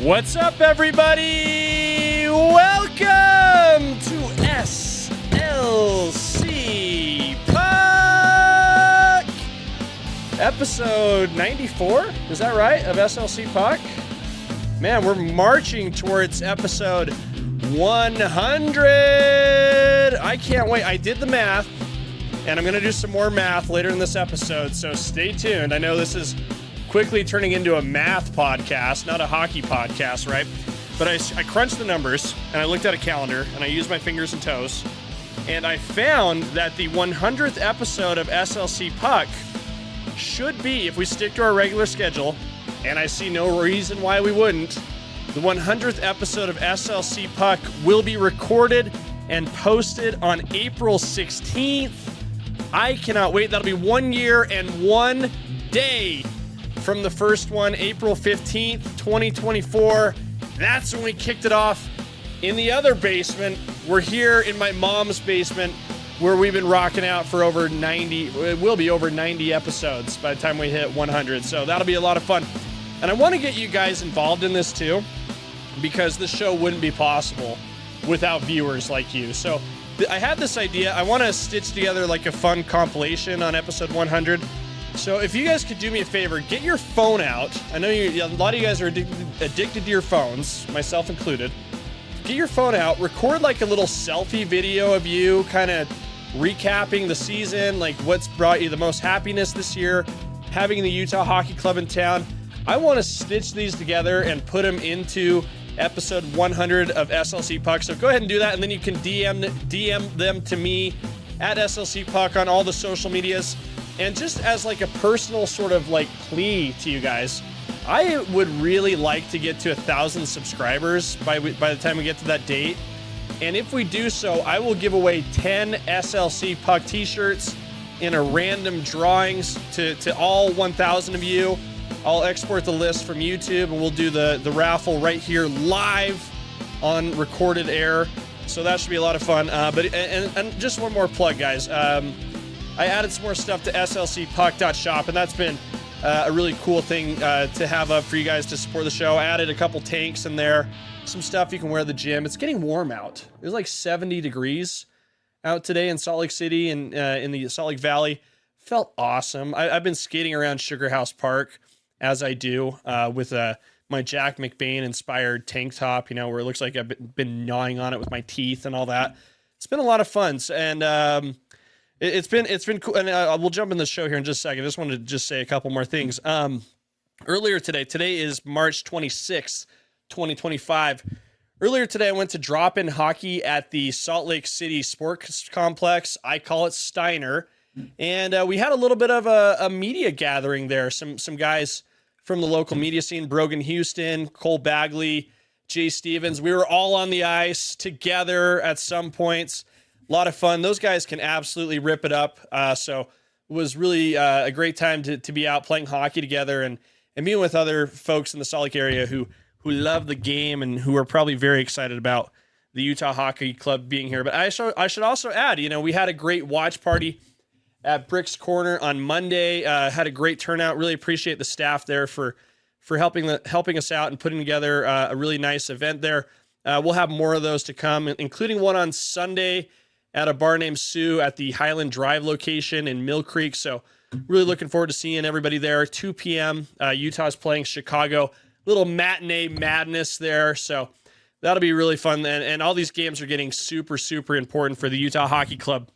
What's up, everybody? Welcome to SLC Puck, episode 94. Is that right? Of SLC Puck? Man, we're marching towards episode 100. I can't wait. I did the math, and I'm going to do some more math later in this episode, so stay tuned. I know this is quickly turning into a math podcast, not a hockey podcast, right? But I crunched the numbers, and I looked at a calendar, and I used my fingers and toes, and I found that the 100th episode of SLC Puck should be, if we stick to our regular schedule, and I see no reason why we wouldn't, the 100th episode of SLC Puck will be recorded and posted on April 16th. I cannot wait. That'll be 1 year and 1 day from the first one, April 15th, 2024. That's when we kicked it off in the other basement. We're here in my mom's basement where we've been rocking out for over 90, it will be over 90 episodes by the time we hit 100. So that'll be a lot of fun. And I want to get you guys involved in this too, because the show wouldn't be possible without viewers like you. So I had this idea. I want to stitch together like a fun compilation on episode 100. So if you guys could do me a favor, get your phone out. I know a lot of you guys are addicted to your phones, myself included. Get your phone out, record like a little selfie video of you kind of recapping the season, like what's brought you the most happiness this year, having the Utah Hockey Club in town. I want to stitch these together and put them into episode 100 of SLC Puck. So go ahead and do that, and then you can DM them to me at SLC Puck on all the social medias. And just as like a personal sort of like plea to you guys, I would really like to get to 1,000 subscribers by the time we get to that date. And if we do so, I will give away 10 SLC Puck t-shirts in a random drawings to all 1,000 of you. I'll export the list from YouTube, and we'll do the raffle right here live on recorded air. So that should be a lot of fun. But just one more plug, guys. I added some more stuff to slcpuck.shop, and that's been a really cool thing to have up for you guys to support the show. I added a couple tanks in there, some stuff you can wear at the gym. It's getting warm out. It was like 70 degrees out today in Salt Lake City and in the Salt Lake Valley. Felt awesome. I've been skating around Sugar House Park, as I do, with my Jack McBain-inspired tank top, you know, where it looks like I've been gnawing on it with my teeth and all that. It's been a lot of fun, and It's been cool, and we'll jump in the show here in just a second. I just wanted to just say a couple more things. Earlier today is March 26th, 2025. Earlier today, I went to drop-in hockey at the Salt Lake City Sports Complex. I call it Steiner. And we had a little bit of a media gathering there. Some guys from the local media scene, Brogan Houston, Cole Bagley, Jay Stevens. We were all on the ice together at some points. A lot of fun. Those guys can absolutely rip it up. So it was really a great time to be out playing hockey together and being with other folks in the Salt Lake area who love the game and who are probably very excited about the Utah Hockey Club being here. But I should also add, you know, we had a great watch party at Brick's Corner on Monday. Had a great turnout. Really appreciate the staff there for helping us out and putting together a really nice event there. We'll have more of those to come, including one on Sunday at a bar named Sue at the Highland Drive location in Mill Creek. So really looking forward to seeing everybody there. 2 p.m. Utah's playing Chicago. Little matinee madness there. So that'll be really fun. And all these games are getting super, super important for the Utah Hockey Club.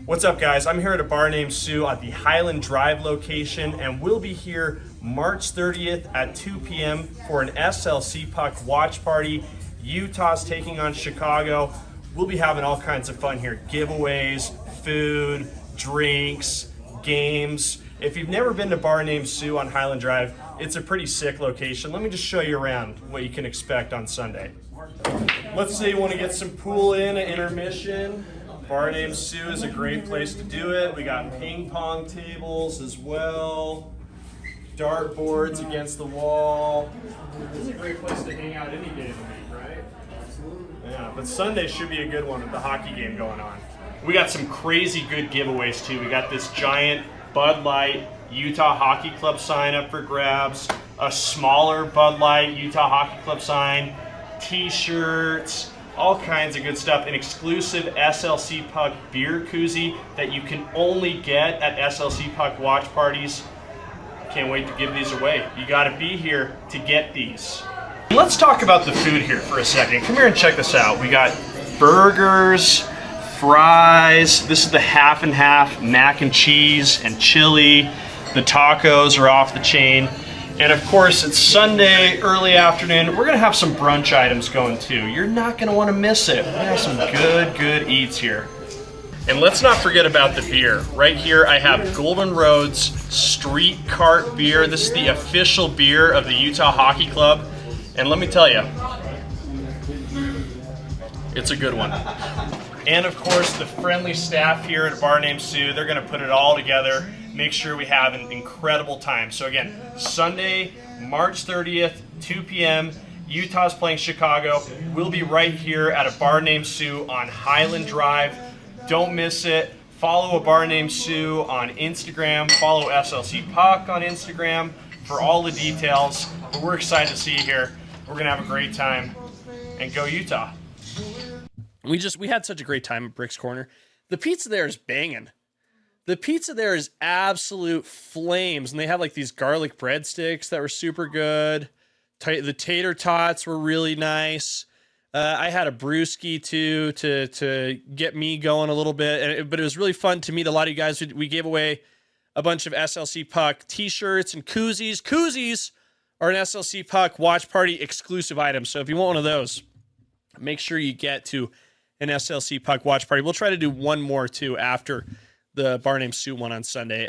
What's up, guys? I'm here at a bar named Sue at the Highland Drive location, and we'll be here March 30th at 2 p.m. for an SLC Puck watch party. Utah's taking on Chicago. We'll be having all kinds of fun here. Giveaways, food, drinks, games. If you've never been to bar named Sue on Highland Drive, it's a pretty sick location. Let me just show you around what you can expect on Sunday. Let's say you want to get some pool in at intermission. Bar named Sue is a great place to do it. We got ping pong tables as well. Dart boards against the wall. This is a great place to hang out any day of the week, right? Yeah, but Sunday should be a good one with the hockey game going on. We got some crazy good giveaways too. We got this giant Bud Light Utah Hockey Club sign up for grabs. a smaller Bud Light Utah Hockey Club sign, t-shirts, all kinds of good stuff. An exclusive SLC Puck beer koozie that you can only get at SLC Puck watch parties. Can't wait to give these away. You got to be here to get these. Let's talk about the food here for a second. Come here and check this out. We got burgers, fries. This is the half and half mac and cheese and chili. The tacos are off the chain. And of course, it's Sunday, early afternoon. We're gonna have some brunch items going too. You're not gonna wanna miss it. We're gonna have some good eats here. And let's not forget about the beer. Right here, I have Golden Road's Street Cart beer. This is the official beer of the Utah Hockey Club. And let me tell you, it's a good one. And of course, the friendly staff here at a bar named Sue, they're gonna put it all together, make sure we have an incredible time. So again, Sunday, March 30th, 2 p.m., Utah's playing Chicago. We'll be right here at a bar named Sue on Highland Drive. Don't miss it. Follow a bar named Sue on Instagram. Follow SLC Puck on Instagram for all the details. But we're excited to see you here. We're gonna have a great time. And go Utah. We had such a great time at Brick's Corner. The pizza there is banging. The pizza there is absolute flames, and they have like these garlic breadsticks that were super good. The tater tots were really nice. I had a brewski too to get me going a little bit, but it was really fun to meet a lot of you guys. We gave away a bunch of SLC Puck t-shirts and koozies. Koozies are an SLC Puck watch party exclusive item, so if you want one of those, make sure you get to an SLC Puck watch party. We'll try to do one more too after the bar named Sue one on Sunday.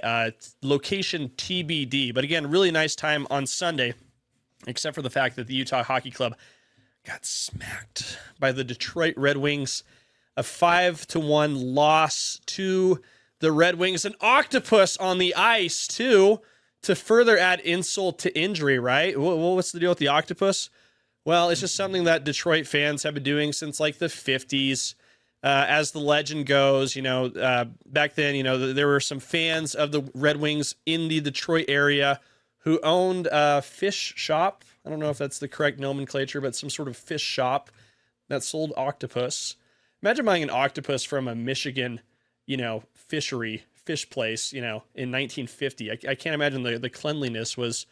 Location TBD. But again, really nice time on Sunday, except for the fact that the Utah Hockey Club got smacked by the Detroit Red Wings. A 5-1 loss to the Red Wings. An octopus on the ice too, to further add insult to injury, right? What's the deal with the octopus? Well, it's just something that Detroit fans have been doing since like the 50s. As the legend goes, back then, there were some fans of the Red Wings in the Detroit area who owned a fish shop. I don't know if that's the correct nomenclature, but some sort of fish shop that sold octopus. Imagine buying an octopus from a Michigan, fish place, in 1950. I can't imagine the cleanliness was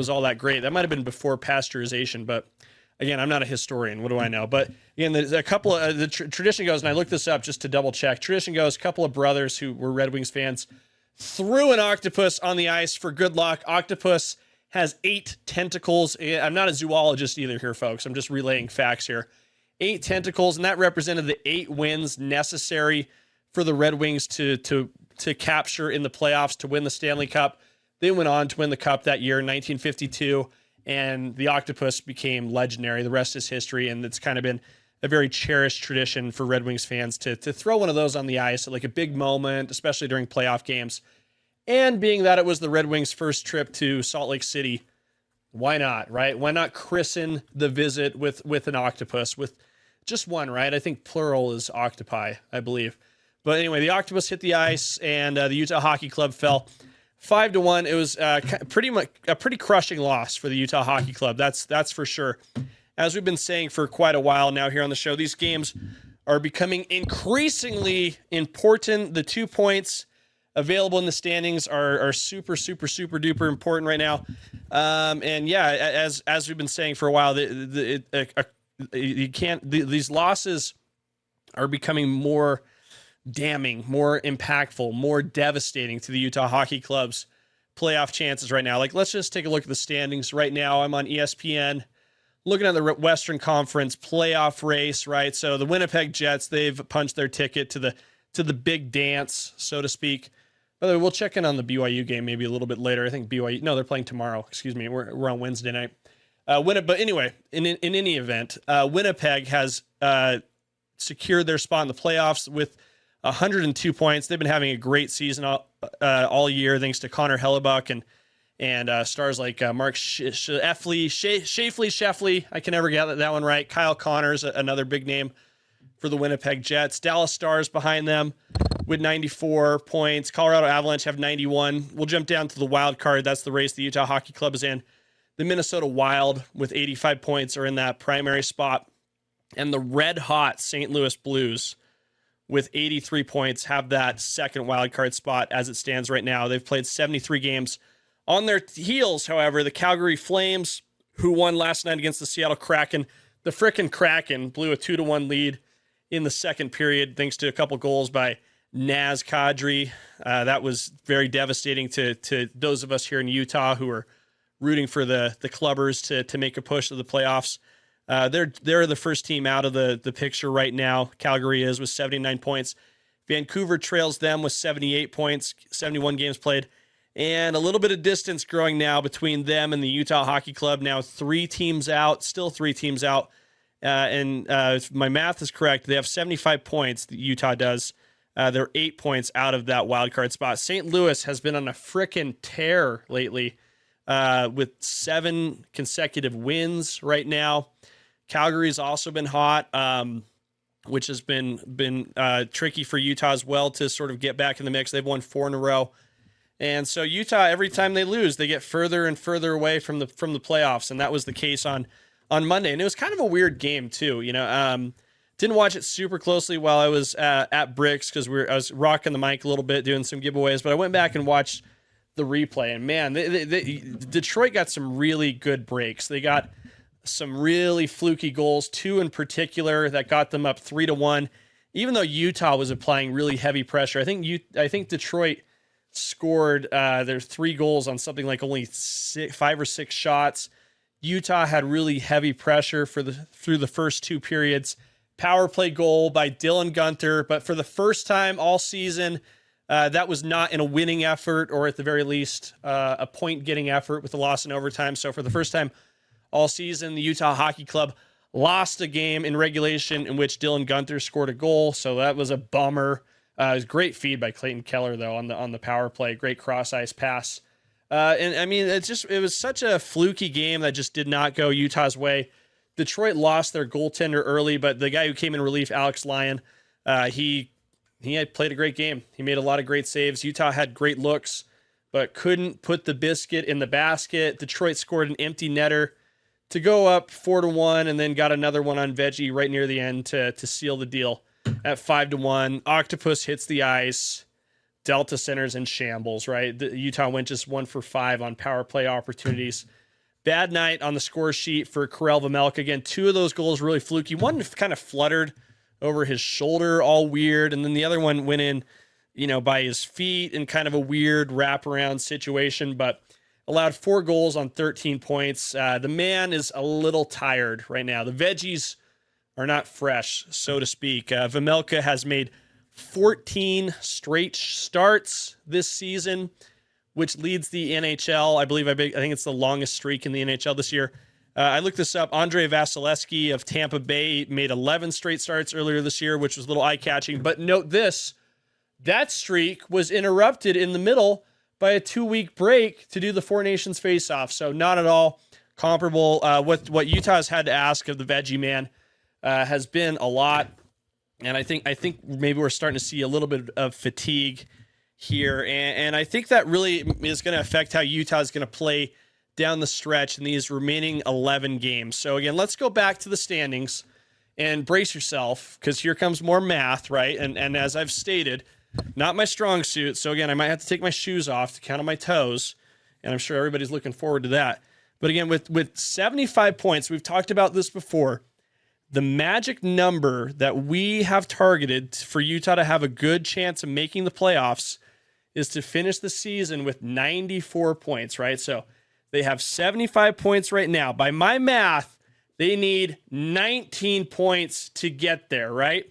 all that great. That might have been before pasteurization, but again, I'm not a historian. What do I know? But again, there's a couple of the tradition goes, and I looked this up just to double check. Tradition goes, a couple of brothers who were Red Wings fans threw an octopus on the ice for good luck. Octopus has 8 tentacles. I'm not a zoologist either here, folks. I'm just relaying facts here. 8 tentacles, and that represented the 8 wins necessary for the Red Wings to capture in the playoffs to win the Stanley Cup. They went on to win the Cup that year in 1952. And the octopus became legendary. The rest is history, and it's kind of been a very cherished tradition for Red Wings fans to throw one of those on the ice at like a big moment, especially during playoff games. And being that it was the Red Wings' first trip to Salt Lake City, why not, right? Why not christen the visit with an octopus, with just one, right? I think plural is octopi, I believe. But anyway, the octopus hit the ice, and the Utah Hockey Club fell 5-1. It was a pretty crushing loss for the Utah Hockey Club. That's for sure. As we've been saying for quite a while now here on the show, these games are becoming increasingly important. The 2 points available in the standings are super duper important right now. And yeah, as we've been saying for a while, these losses are becoming more damning, more impactful, more devastating to the Utah Hockey Club's playoff chances right now. Like, let's just take a look at the standings right now. I'm on ESPN looking at the Western Conference playoff race, right? So the Winnipeg Jets, they've punched their ticket to the big dance, so to speak. By the way, we'll check in on the BYU game maybe a little bit later. I think BYU, no, they're playing tomorrow. Excuse me. We're on Wednesday night. But anyway, in any event, Winnipeg has secured their spot in the playoffs with 102 points. They've been having a great season all year, thanks to Connor Hellebuck and stars like Mark Sheffley. I can never get that one right. Kyle Connors, another big name for the Winnipeg Jets. Dallas Stars behind them with 94 points. Colorado Avalanche have 91. We'll jump down to the wild card. That's the race the Utah Hockey Club is in. The Minnesota Wild with 85 points are in that primary spot. And the red-hot St. Louis Blues with 83 points have that second wildcard spot as it stands right now. They've played 73 games. On their heels, however, the Calgary Flames, who won last night against the Seattle Kraken. The frickin' Kraken blew a 2-1 lead in the second period thanks to a couple goals by Naz Kadri. That was very devastating to those of us here in Utah who are rooting for the Clubbers to make a push to the playoffs. They're the first team out of the picture right now. Calgary is with 79 points. Vancouver trails them with 78 points, 71 games played. And a little bit of distance growing now between them and the Utah Hockey Club. Now 3 teams out, still 3 teams out. If my math is correct, they have 75 points, Utah does. They're 8 points out of that wild card spot. St. Louis has been on a frickin' tear lately with 7 consecutive wins right now. Calgary's also been hot, which has been tricky for Utah as well to sort of get back in the mix. They've won 4 in a row. And so Utah, every time they lose, they get further and further away from the playoffs, and that was the case on Monday. And it was kind of a weird game too, Didn't watch it super closely while I was at Bricks because I was rocking the mic a little bit, doing some giveaways. But I went back and watched the replay, and man, Detroit got some really good breaks. They got some really fluky goals, 2 in particular that got them up 3-1. Even though Utah was applying really heavy pressure, I think Detroit scored their 3 goals on something like only 5 or 6 shots. Utah had really heavy pressure through the first 2 periods. Power play goal by Dylan Guenther, but for the first time all season, that was not in a winning effort, or at the very least, a point-getting effort with a loss in overtime. So for the first time all season, the Utah Hockey Club lost a game in regulation in which Dylan Guenther scored a goal. So that was a bummer. It was great feed by Clayton Keller though on the power play. Great cross ice pass. And I mean, it was such a fluky game that just did not go Utah's way. Detroit lost their goaltender early, but the guy who came in relief, Alex Lyon, he had played a great game. He made a lot of great saves. Utah had great looks, but couldn't put the biscuit in the basket. Detroit scored an empty netter to go up 4-1, and then got another one on Veggie right near the end to seal the deal at 5-1. Octopus hits the ice. Delta centers in shambles, right? Utah went just 1 for 5 on power play opportunities. Bad night on the score sheet for Karel Vejmelka. Again, 2 of those goals really fluky. One kind of fluttered over his shoulder, all weird, and then the other one went in, by his feet in kind of a weird wraparound situation, but allowed 4 goals on 13 points. The man is a little tired right now. The veggies are not fresh, so to speak. Vejmelka has made 14 straight starts this season, which leads the NHL. I think it's the longest streak in the NHL this year. I looked this up. Andrei Vasilevsky of Tampa Bay made 11 straight starts earlier this year, which was a little eye-catching. But note this, that streak was interrupted in the middle by a 2-week break to do the Four Nations face-off. So not at all comparable. What Utah's had to ask of the Veggie man has been a lot. And I think maybe we're starting to see a little bit of fatigue here. And I think that really is going to affect how Utah is going to play down the stretch in these remaining 11 games. So again, let's go back to the standings and brace yourself, because here comes more math, right? And as I've stated, not my strong suit. So again, I might have to take my shoes off to count on my toes. And I'm sure everybody's looking forward to that. But again, with 75 points, we've talked about this before. The magic number that we have targeted for Utah to have a good chance of making the playoffs is to finish the season with 94 points, right? So they have 75 points right now. By my math, they need 19 points to get there, right?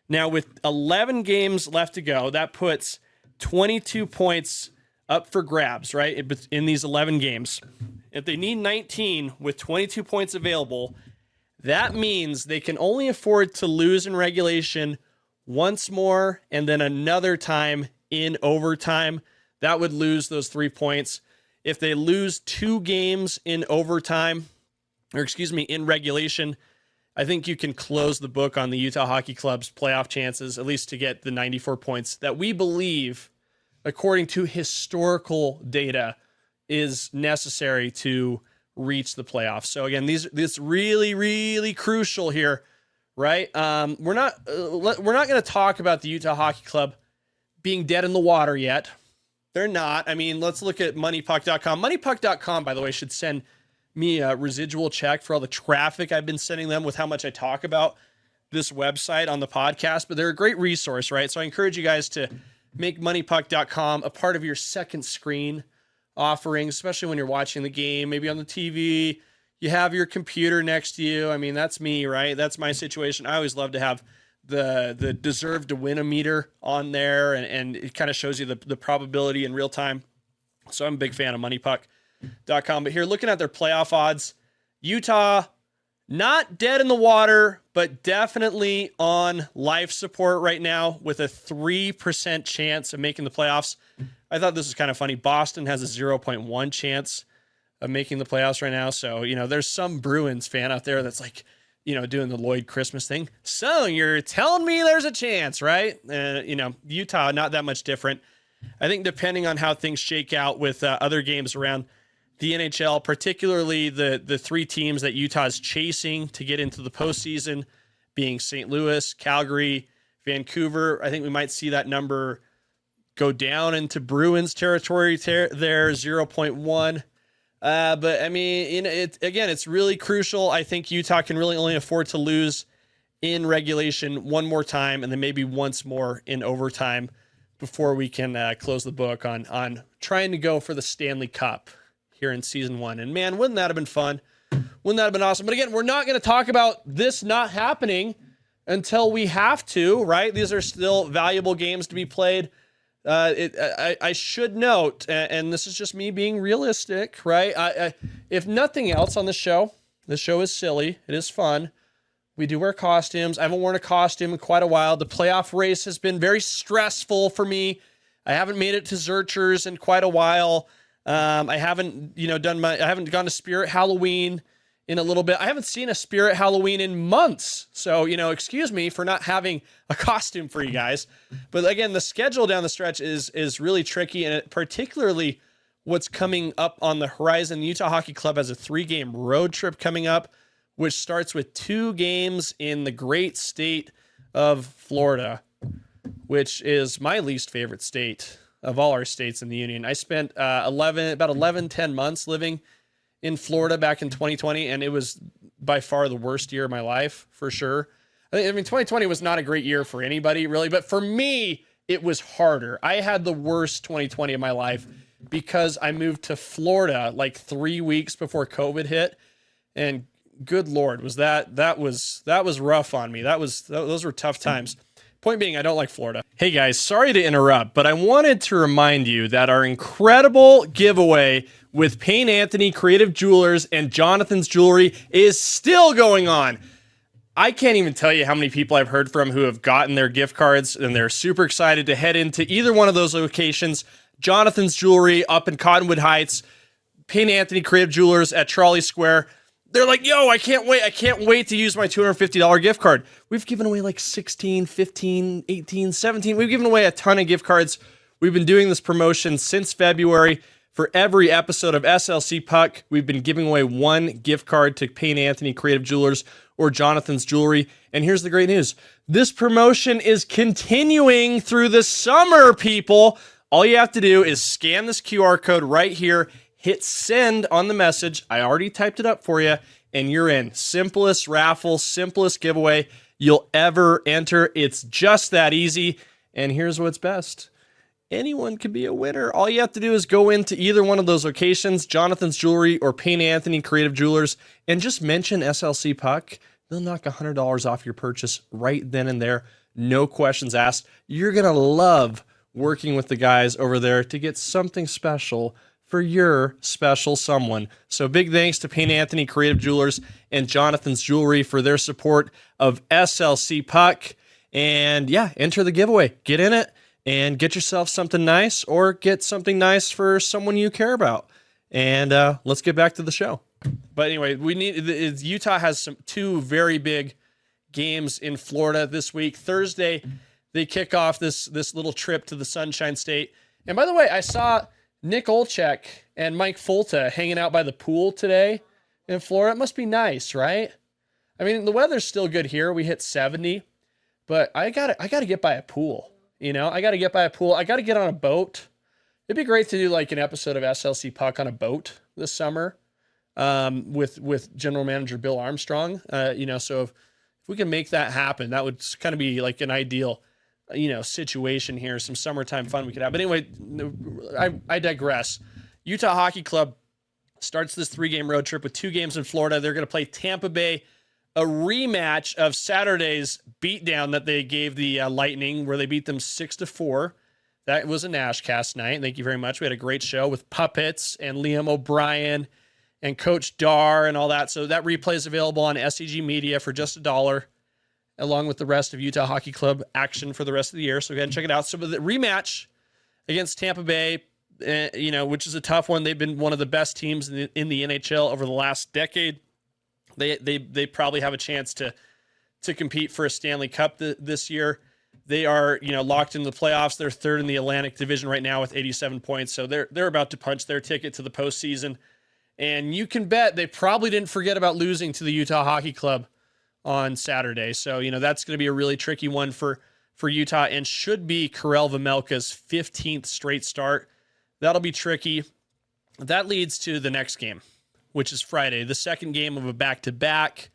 Now, with 11 games left to go, that puts 22 points up for grabs, right, in these 11 games. If they need 19 with 22 points available, that means they can only afford to lose in regulation once more and then another time in overtime. That would lose those 3 points. If they lose 2 games in overtime, in regulation, I think you can close the book on the Utah Hockey Club's playoff chances, at least to get the 94 points that we believe, according to historical data, is necessary to reach the playoffs. So again, this really, really crucial here, right? We're not going to talk about the Utah Hockey Club being dead in the water yet. They're not. I mean, let's look at moneypuck.com. Moneypuck.com, by the way, should send me a residual check for all the traffic I've been sending them with how much I talk about this website on the podcast, but they're a great resource, right? So I encourage you guys to make moneypuck.com a part of your second screen offering, especially when you're watching the game, maybe on the TV, you have your computer next to you. I mean, that's me, right? That's my situation. I always love to have the deserve to win a meter on there, and it kind of shows you the probability in real time. So I'm a big fan of moneypuck.com. But here, looking at their playoff odds, Utah, not dead in the water, but definitely on life support right now with a 3% chance of making the playoffs. I thought this was kind of funny. Boston has a 0.1 chance of making the playoffs right now. So, there's some Bruins fan out there that's like, doing the Lloyd Christmas thing. So you're telling me there's a chance, right? Utah, not that much different. I think depending on how things shake out with other games around the NHL, particularly the three teams that Utah's chasing to get into the postseason, being St. Louis, Calgary, Vancouver, I think we might see that number go down into Bruins territory there, 0.1. But I mean, it's really crucial. I think Utah can really only afford to lose in regulation one more time, and then maybe once more in overtime before we can close the book on trying to go for the Stanley Cup here in season 1. And man, wouldn't that have been fun? Wouldn't that have been awesome? But again, we're not going to talk about this not happening until we have to, right? These are still valuable games to be played. I should note, and this is just me being realistic, right? If nothing else on the show is silly. It is fun. We do wear costumes. I haven't worn a costume in quite a while. The playoff race has been very stressful for me. I haven't made it to Zurchers in quite a while. I haven't, I haven't gone to Spirit Halloween in a little bit. I haven't seen a Spirit Halloween in months. So, excuse me for not having a costume for you guys. But again, the schedule down the stretch is really tricky, and particularly what's coming up on the horizon. The Utah Hockey Club has a 3-game road trip coming up, which starts with 2 games in the great state of Florida, which is my least favorite state of all our states in the union. I spent 10 months living in Florida back in 2020, and it was by far the worst year of my life, for sure. I mean, 2020 was not a great year for anybody, really, but for me, it was harder. I had the worst 2020 of my life because I moved to Florida like 3 weeks before COVID hit, and good Lord, that was rough on me. Those were tough times. Point being, I don't like Florida. Hey guys, sorry to interrupt, but I wanted to remind you that our incredible giveaway with Payne Anthony Creative Jewelers and Jonathan's Jewelry is still going on. I can't even tell you how many people I've heard from who have gotten their gift cards, and they're super excited to head into either one of those locations. Jonathan's Jewelry up in Cottonwood Heights, Payne Anthony Creative Jewelers at Trolley Square. They're like, yo, I can't wait. I can't wait to use my $250 gift card. We've given away like 16, 15, 18, 17. We've given away a ton of gift cards. We've been doing this promotion since February. For every episode of SLC Puck, we've been giving away 1 gift card to Payne Anthony Creative Jewelers or Jonathan's Jewelry. And here's the great news. This promotion is continuing through the summer, people. All you have to do is scan this QR code right here, hit send on the message. I already typed it up for you, and you're in. Simplest raffle, simplest giveaway you'll ever enter. It's just that easy. And here's what's best. Anyone can be a winner. All you have to do is go into either one of those locations, Jonathan's Jewelry or Payne Anthony Creative Jewelers, and just mention SLC Puck. They'll knock $100 off your purchase right then and there. No questions asked. You're going to love working with the guys over there to get something special for your special someone. So big thanks to Payne Anthony Creative Jewelers and Jonathan's Jewelry for their support of SLC Puck. And yeah, enter the giveaway. Get in it and get yourself something nice, or get something nice for someone you care about. And let's get back to the show. But anyway, Utah has 2 very big games in Florida this week. Thursday, they kick off this little trip to the Sunshine State. And by the way, I saw Nick Olchek and Mike Folta hanging out by the pool today. in Florida. It must be nice, right? I mean, the weather's still good here. We hit 70, but I gotta get by a pool. I gotta get by a pool. I gotta get on a boat. It'd be great to do like an episode of SLC Puck on a boat this summer, with General Manager Bill Armstrong. So if we can make that happen, that would kind of be like an ideal, situation here. Some summertime fun we could have. But anyway, I digress. Utah Hockey Club starts this 3-game road trip with 2 games in Florida. They're going to play Tampa Bay, a rematch of Saturday's beatdown that they gave the Lightning, where they beat them 6-4. That was a Nashcast night. Thank you very much. We had a great show with Puppets and Liam O'Brien and Coach Dar and all that. So that replay is available on SEG Media for just $1, along with the rest of Utah Hockey Club action for the rest of the year. So go ahead and check it out. So the rematch against Tampa Bay, which is a tough one. They've been one of the best teams in the NHL over the last decade. They probably have a chance to compete for a Stanley Cup this year. They are, locked in the playoffs. They're third in the Atlantic Division right now with 87 points. So they're about to punch their ticket to the postseason. And you can bet they probably didn't forget about losing to the Utah Hockey Club on Saturday. So, that's going to be a really tricky one for Utah, and should be Karel Vejmelka's 15th straight start. That'll be tricky. That leads to the next game, which is Friday, the second game of a back-to-back.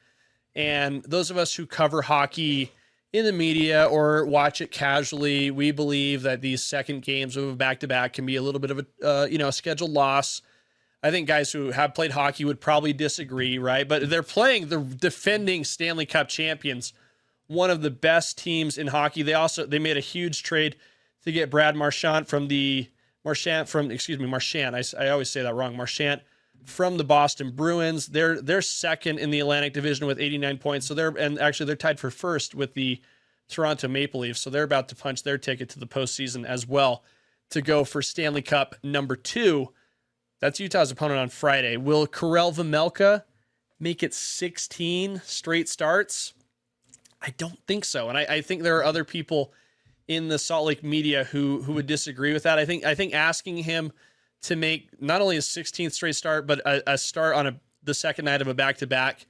And those of us who cover hockey in the media or watch it casually, we believe that these second games of a back-to-back can be a little bit of a scheduled loss. I think guys who have played hockey would probably disagree, right? But they're playing the defending Stanley Cup champions, one of the best teams in hockey. They made a huge trade to get Brad Marchand Marchand. I always say that wrong. Marchand from the Boston Bruins. They're second in the Atlantic Division with 89 points. So they're tied for first with the Toronto Maple Leafs. So they're about to punch their ticket to the postseason as well to go for Stanley Cup number 2. That's Utah's opponent on Friday. Will Karel Vejmelka make it 16 straight starts? I don't think so. And I think there are other people in the Salt Lake media who would disagree with that. I think asking him to make not only a 16th straight start, but a start on the second night of a back-to-back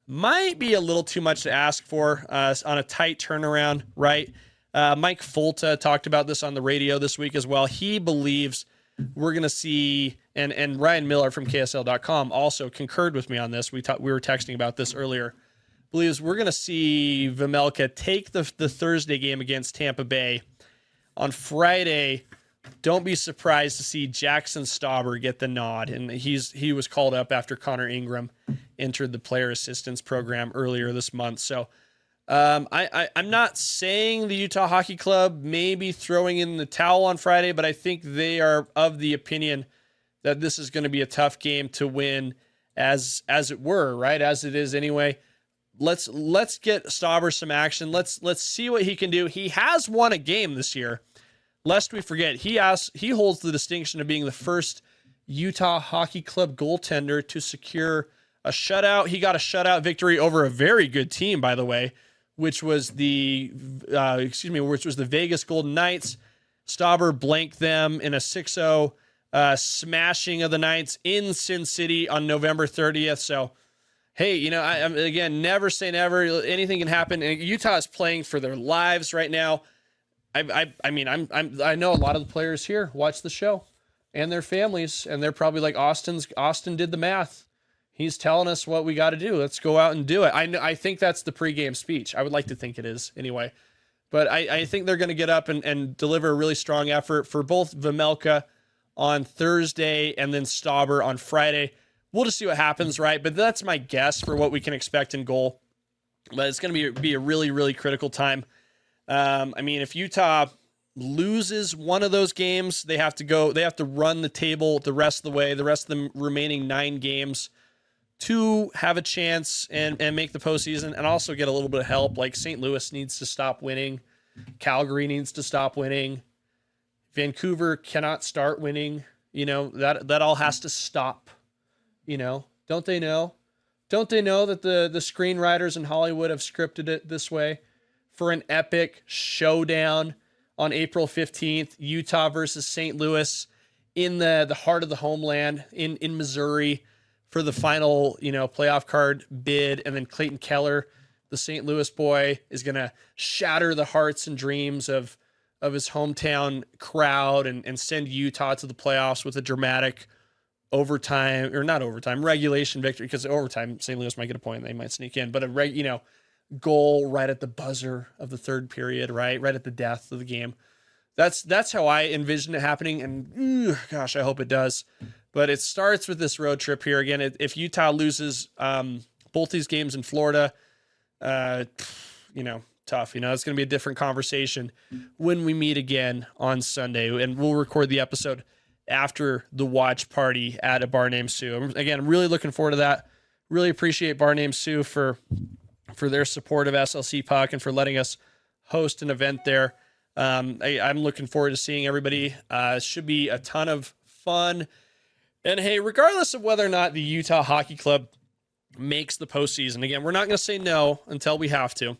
might be a little too much to ask for on a tight turnaround, right? Mike Folta talked about this on the radio this week as well. He believes we're going to see, and Ryan Miller from KSL.com also concurred with me on this. We were texting about this earlier. Believes we're going to see Vejmelka take the Thursday game against Tampa Bay. On Friday, don't be surprised to see Jackson Stauber get the nod. And he was called up after Connor Ingram entered the player assistance program earlier this month. So I'm not saying the Utah Hockey Club may be throwing in the towel on Friday, but I think they are of the opinion that this is going to be a tough game to win as it were, right? As it is anyway. Let's get Stauber some action. Let's see what he can do. He has won a game this year. Lest we forget, he holds the distinction of being the first Utah Hockey Club goaltender to secure a shutout. He got a shutout victory over a very good team, by the way, which was the Vegas Golden Knights. Stauber blanked them in a 6-0 smashing of the Knights in Sin City on November 30th. So, hey, I'm again, never say never. Anything can happen. And Utah is playing for their lives right now. I know a lot of the players here watch the show and their families, and they're probably like, Austin did the math. He's telling us what we got to do. Let's go out and do it. I think that's the pregame speech. I would like to think it is anyway. But I think they're going to get up and deliver a really strong effort for both Vejmelka on Thursday and then Stauber on Friday. We'll just see what happens, right? But that's my guess for what we can expect in goal. But it's going to be a really, really critical time. If Utah loses one of those games, they have to run the table the rest of the way, the rest of the remaining 9 games to have a chance and make the postseason and also get a little bit of help. Like St. Louis needs to stop winning. Calgary needs to stop winning. Vancouver cannot start winning. That all has to stop. Don't they know? Don't they know that the screenwriters in Hollywood have scripted it this way for an epic showdown on April 15th, Utah versus St. Louis in the heart of the homeland in Missouri for the final, playoff card bid. And then Clayton Keller, the St. Louis boy, is going to shatter the hearts and dreams of his hometown crowd and send Utah to the playoffs with a dramatic regulation victory, because overtime, St. Louis might get a point. They might sneak in, but goal right at the buzzer of the third period, right at the death of the game. That's how I envision it happening. And gosh, I hope it does. But it starts with this road trip here. Again, if Utah loses both these games in Florida, tough. It's going to be a different conversation when we meet again on Sunday. And we'll record the episode after the watch party at a bar named Sue. Again, I'm really looking forward to that. Really appreciate bar named Sue for their support of SLC Puck and for letting us host an event there. I'm looking forward to seeing everybody. It should be a ton of fun. And hey, regardless of whether or not the Utah Hockey Club makes the postseason, again, we're not going to say no until we have to,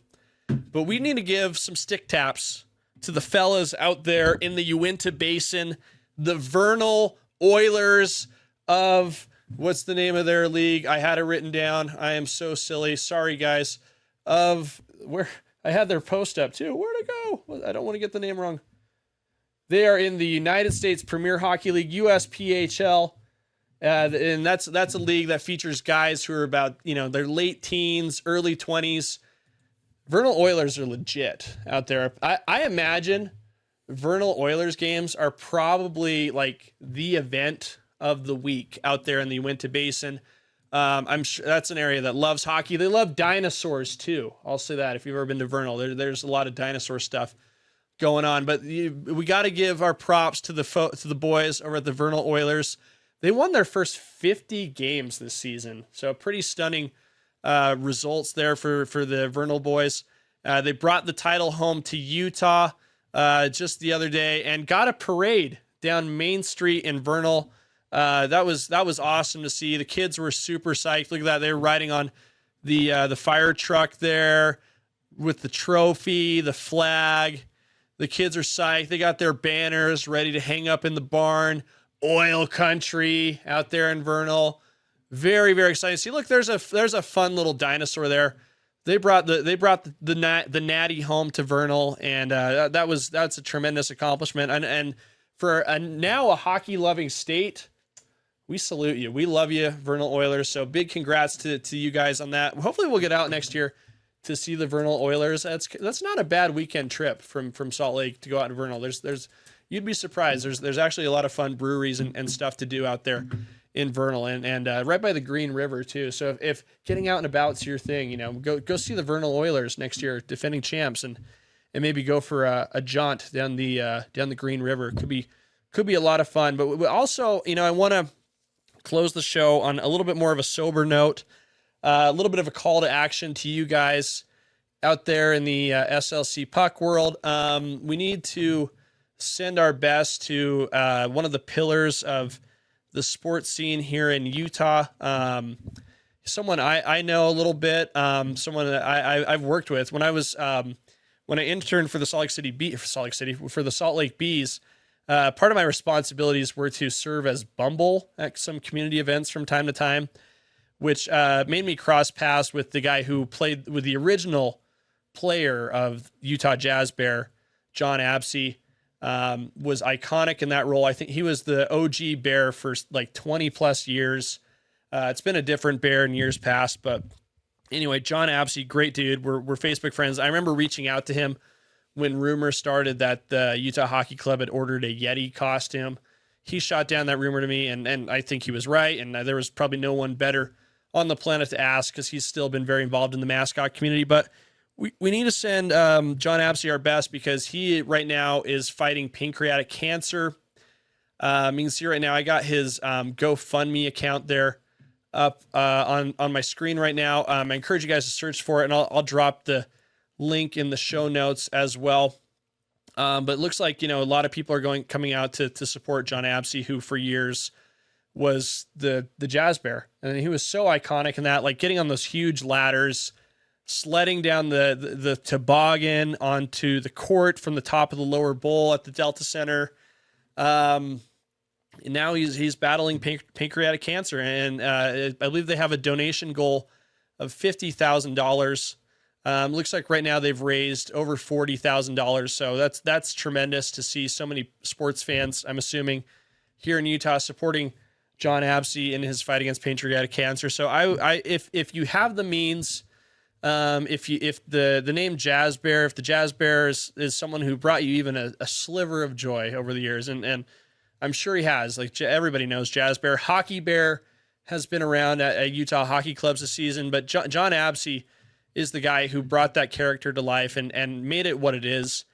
but we need to give some stick taps to the fellas out there in the Uinta Basin, the Vernal Oilers of, what's the name of their league? I had it written down. I am so silly. Sorry, guys. Of where I had their post up too. Where'd it go? I don't want to get the name wrong. They are in the United States Premier Hockey League, USPHL. And that's a league that features guys who are about, their late teens, early 20s. Vernal Oilers are legit out there. I imagine Vernal Oilers games are probably like the event of the week out there in the Uinta Basin. I'm sure that's an area that loves hockey. They love dinosaurs too. I'll say that if you've ever been to Vernal, there's a lot of dinosaur stuff going on. But we got to give our props to the boys over at the Vernal Oilers. They won their first 50 games this season, so pretty stunning results there for the Vernal boys. They brought the title home to Utah just the other day and got a parade down Main Street in Vernal. That was awesome to see. The kids were super psyched. Look at that. They were riding on the fire truck there with the trophy, the flag. The kids are psyched. They got their banners ready to hang up in the barn. Oil country out there in Vernal. Very, very exciting. See, look, there's a fun little dinosaur there. They brought the natty home to Vernal, and that's a tremendous accomplishment. And for now a hockey loving state, we salute you. We love you, Vernal Oilers. So big congrats to you guys on that. Hopefully we'll get out next year to see the Vernal Oilers. That's not a bad weekend trip from Salt Lake to go out to Vernal. There's you'd be surprised. There's actually a lot of fun breweries and stuff to do out there in Vernal and right by the Green River too. So if getting out and about's your thing, go see the Vernal Oilers next year, defending champs, and maybe go for a jaunt down the Green River. Could be a lot of fun. But also, I want to close the show on a little bit more of a sober note, a little bit of a call to action to you guys out there in the SLC Puck world. We need to send our best to one of the pillars of the sports scene here in Utah. Someone I know a little bit, someone that I've worked with when I interned for the for the Salt Lake Bees. Part of my responsibilities were to serve as Bumble at some community events from time to time, which made me cross paths with the guy who played with the original player of Utah Jazz Bear, John Absey. Was iconic in that role. I think he was the OG Bear for like 20 plus years. It's been a different Bear in years past, but anyway, John Absey, great dude. We're Facebook friends. I remember reaching out to him when rumors started that the Utah Hockey Club had ordered a Yeti costume. He shot down that rumor to me, and I think he was right, and there was probably no one better on the planet to ask because he's still been very involved in the mascot community. But we need to send John Absey our best because he right now is fighting pancreatic cancer. You can see right now I got his GoFundMe account there up on my screen right now. I encourage you guys to search for it, and I'll drop the link in the show notes as well. But it looks like a lot of people are coming out to support John Absey, who for years was the Jazz Bear, and he was so iconic in that, like getting on those huge ladders, sledding down the toboggan onto the court from the top of the lower bowl at the Delta Center. now he's battling pancreatic cancer, and I believe they have a donation goal of $50,000. Looks like right now they've raised over $40,000. So that's tremendous to see so many sports fans, I'm assuming, here in Utah supporting John Absey in his fight against pancreatic cancer. So if you have the means, if the name Jazz Bear, if the Jazz Bear is someone who brought you even a sliver of joy over the years, and I'm sure he has, like everybody knows Jazz Bear. Hockey Bear has been around at Utah hockey clubs this season, but John Absey is the guy who brought that character to life and made it what it is.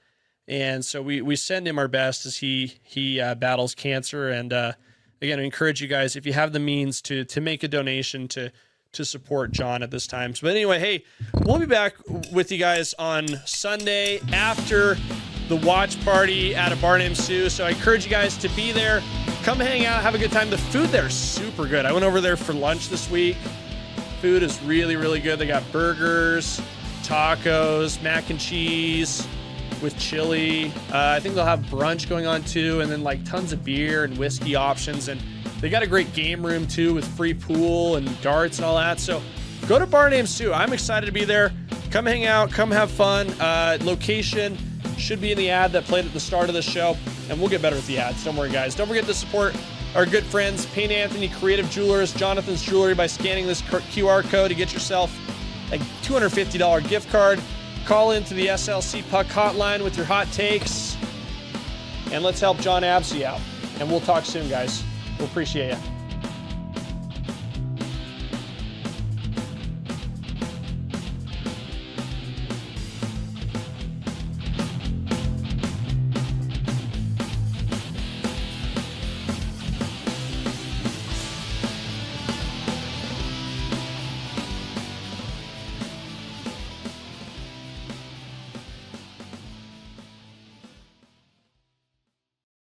And so we send him our best as he battles cancer. And again, I encourage you guys, if you have the means, to make a donation to support John at this time. But anyway, hey, we'll be back with you guys on Sunday after the watch party at a bar named Sue. So I encourage you guys to be there. Come hang out, have a good time. The food there is super good. I went over there for lunch this week. Food is really, really good. They got burgers, tacos, mac and cheese with chili. I think they'll have brunch going on too, and then like tons of beer and whiskey options. And they got a great game room too with free pool and darts and all that. So go to bar named Sue. I'm excited to be there. Come hang out, come have fun. Location should be in the ad that played at the start of the show, and we'll get better with the ads. Don't worry, guys. Don't forget to support our good friends, Payne Anthony Creative Jewelers, Jonathan's Jewelry, by scanning this QR code to get yourself a $250 gift card. Call into the SLC Puck hotline with your hot takes, and let's help John Absey out. And we'll talk soon, guys. We'll appreciate you.